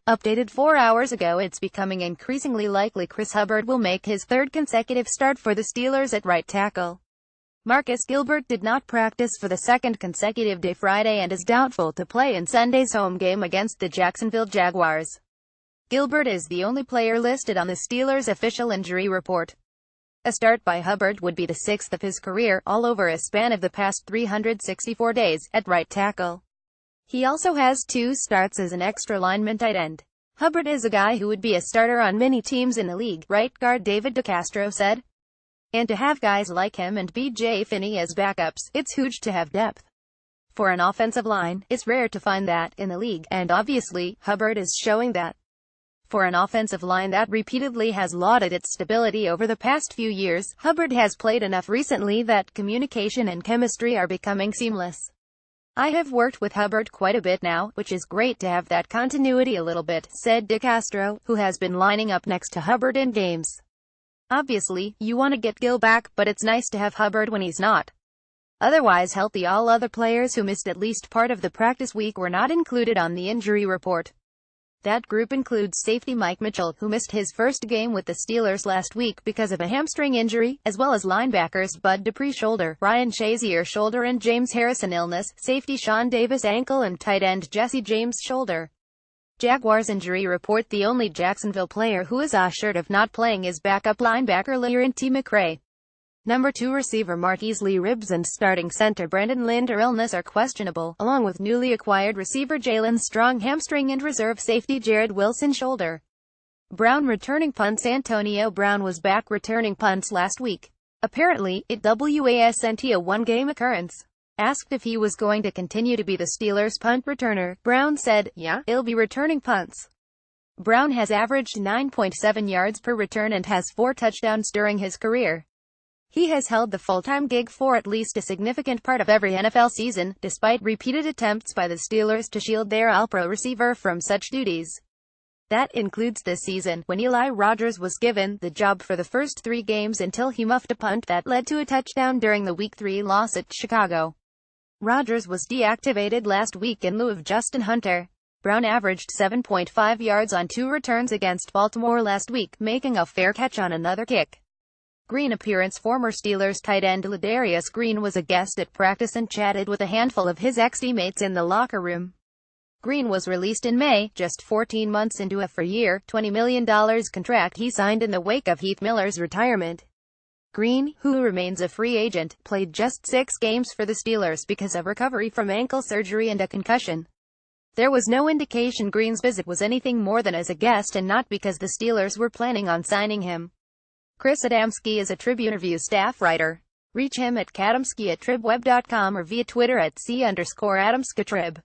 Updated 4 hours ago. It's becoming increasingly likely Chris Hubbard will make his third consecutive start for the Steelers at right tackle. Marcus Gilbert did not practice for the second consecutive day Friday and is doubtful to play in Sunday's home game against the Jacksonville Jaguars. Gilbert is the only player listed on the Steelers' official injury report. A start by Hubbard would be the sixth of his career, all over a span of the past 364 days, at right tackle. He also has 2 starts as an extra lineman tight end. Hubbard is a guy who would be a starter on many teams in the league, right guard David DeCastro said. And to have guys like him and B.J. Finney as backups, it's huge to have depth. For an offensive line, it's rare to find that in the league, and obviously, Hubbard is showing that. For an offensive line that repeatedly has lauded its stability over the past few years, Hubbard has played enough recently that communication and chemistry are becoming seamless. I have worked with Hubbard quite a bit now, which is great to have that continuity a little bit, said DeCastro, who has been lining up next to Hubbard in games. Obviously, you want to get Gil back, but it's nice to have Hubbard when he's not otherwise healthy. All other players who missed at least part of the practice week were not included on the injury report. That group includes safety Mike Mitchell, who missed his first game with the Steelers last week because of a hamstring injury, as well as linebackers Bud Dupree shoulder, Ryan Shazier shoulder and James Harrison illness, safety Sean Davis ankle and tight end Jesse James shoulder. Jaguars injury report. The only Jacksonville player who is assured of not playing is backup linebacker Le'Aaron T. McRae. Number 2 receiver Marquise Lee ribs and starting center Brandon Linder illness are questionable, along with newly acquired receiver Jalen Strong hamstring and reserve safety Jared Wilson shoulder. Brown returning punts. Antonio Brown was back returning punts last week. Apparently, it wasn't a one-game occurrence. Asked if he was going to continue to be the Steelers' punt returner, Brown said, "Yeah, he'll be returning punts." Brown has averaged 9.7 yards per return and has 4 touchdowns during his career. He has held the full-time gig for at least a significant part of every NFL season, despite repeated attempts by the Steelers to shield their all-pro receiver from such duties. That includes this season, when Eli Rogers was given the job for the first 3 games until he muffed a punt that led to a touchdown during the Week 3 loss at Chicago. Rogers was deactivated last week in lieu of Justin Hunter. Brown averaged 7.5 yards on 2 returns against Baltimore last week, making a fair catch on another kick. Green appearance. Former Steelers tight end Ladarius Green was a guest at practice and chatted with a handful of his ex-teammates in the locker room. Green was released in May, just 14 months into a 4-year, $20 million contract he signed in the wake of Heath Miller's retirement. Green, who remains a free agent, played just 6 games for the Steelers because of recovery from ankle surgery and a concussion. There was no indication Green's visit was anything more than as a guest and not because the Steelers were planning on signing him. Chris Adamski is a Tribune Review staff writer. Reach him at kadamski@tribweb.com or via Twitter at @C_Adamskitrib.